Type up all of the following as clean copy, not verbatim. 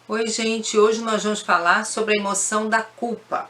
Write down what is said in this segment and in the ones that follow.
Oi, gente, hoje nós vamos falar sobre a emoção da culpa.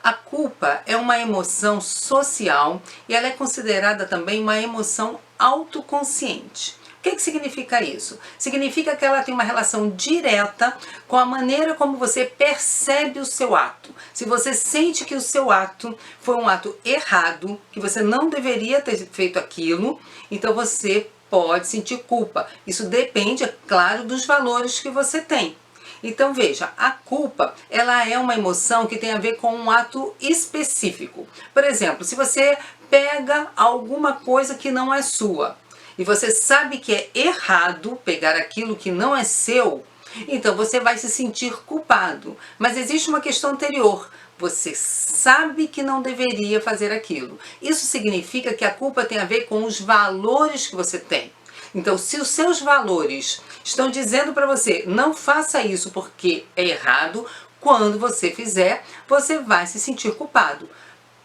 A culpa é uma emoção social e ela é considerada também uma emoção autoconsciente. O que significa isso? Significa que ela tem uma relação direta com a maneira como você percebe o seu ato. Se você sente que o seu ato foi um ato errado, que você não deveria ter feito aquilo, então você pode sentir culpa. Isso depende, é claro, dos valores que você tem. Então veja, a culpa, ela é uma emoção que tem a ver com um ato específico. Por exemplo, se você pega alguma coisa que não é sua e você sabe que é errado pegar aquilo que não é seu, então você vai se sentir culpado. Mas existe uma questão anterior. Você sabe que não deveria fazer aquilo. Isso significa que a culpa tem a ver com os valores que você tem. Então, se os seus valores estão dizendo para você, não faça isso porque é errado, quando você fizer, você vai se sentir culpado.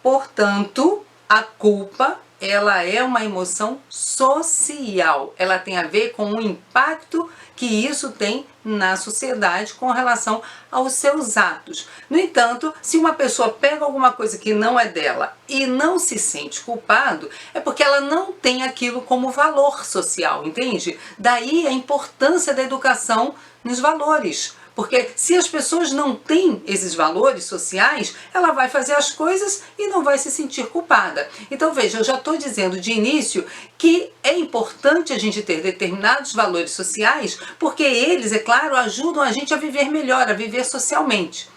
Portanto, a culpa, ela é uma emoção social. Ela tem a ver com o impacto que isso tem na sociedade com relação aos seus atos. No entanto, se uma pessoa pega alguma coisa que não é dela e não se sente culpado, é porque ela não tem aquilo como valor social, entende? Daí a importância da educação nos valores. Porque se as pessoas não têm esses valores sociais, ela vai fazer as coisas e não vai se sentir culpada. Então veja, eu já estou dizendo de início que é importante a gente ter determinados valores sociais, porque eles, é claro, ajudam a gente a viver melhor, a viver socialmente.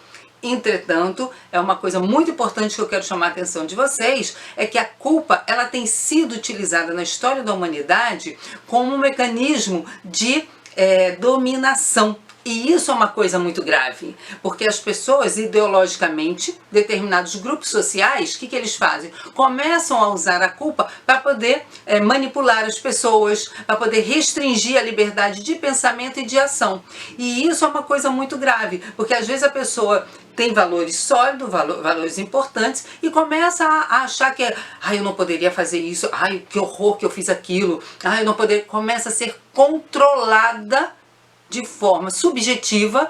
Entretanto, é uma coisa muito importante que eu quero chamar a atenção de vocês, é que a culpa ela tem sido utilizada na história da humanidade como um mecanismo de dominação. E isso é uma coisa muito grave, porque as pessoas, ideologicamente, determinados grupos sociais, o que eles fazem? Começam a usar a culpa para poder manipular as pessoas, para poder restringir a liberdade de pensamento e de ação. E isso é uma coisa muito grave, porque às vezes a pessoa tem valores sólidos, valores importantes, e começa a achar que eu não poderia fazer isso, que horror que eu fiz aquilo, eu não poderia, começa a ser controlada de forma subjetiva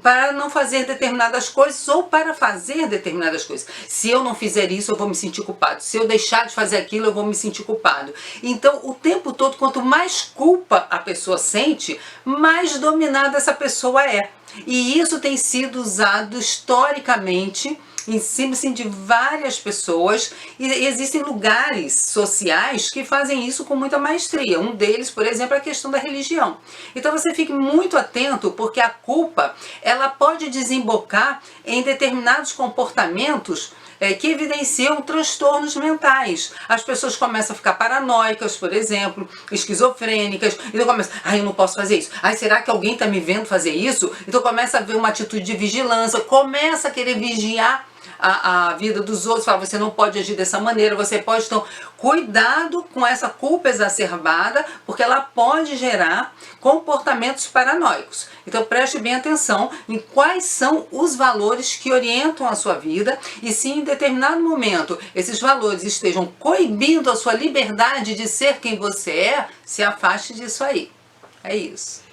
para não fazer determinadas coisas ou para fazer determinadas coisas. Se eu não fizer isso, eu vou me sentir culpado. Se eu deixar de fazer aquilo, eu vou me sentir culpado. Então, o tempo todo, quanto mais culpa a pessoa sente, mais dominada essa pessoa é. E isso tem sido usado historicamente em cima assim, de várias pessoas, e existem lugares sociais que fazem isso com muita maestria. Um deles, por exemplo, é a questão da religião. Então você fique muito atento, porque a culpa ela pode desembocar em determinados comportamentos que evidenciam transtornos mentais. As pessoas começam a ficar paranoicas, por exemplo, esquizofrênicas, então começam, eu não posso fazer isso, será que alguém está me vendo fazer isso? Então começa a ver uma atitude de vigilância, começa a querer vigiar a vida dos outros, fala, você não pode agir dessa maneira, você pode, então, cuidado com essa culpa exacerbada, porque ela pode gerar comportamentos paranoicos. Então preste bem atenção em quais são os valores que orientam a sua vida e se em determinado momento esses valores estejam coibindo a sua liberdade de ser quem você é, se afaste disso aí. É isso.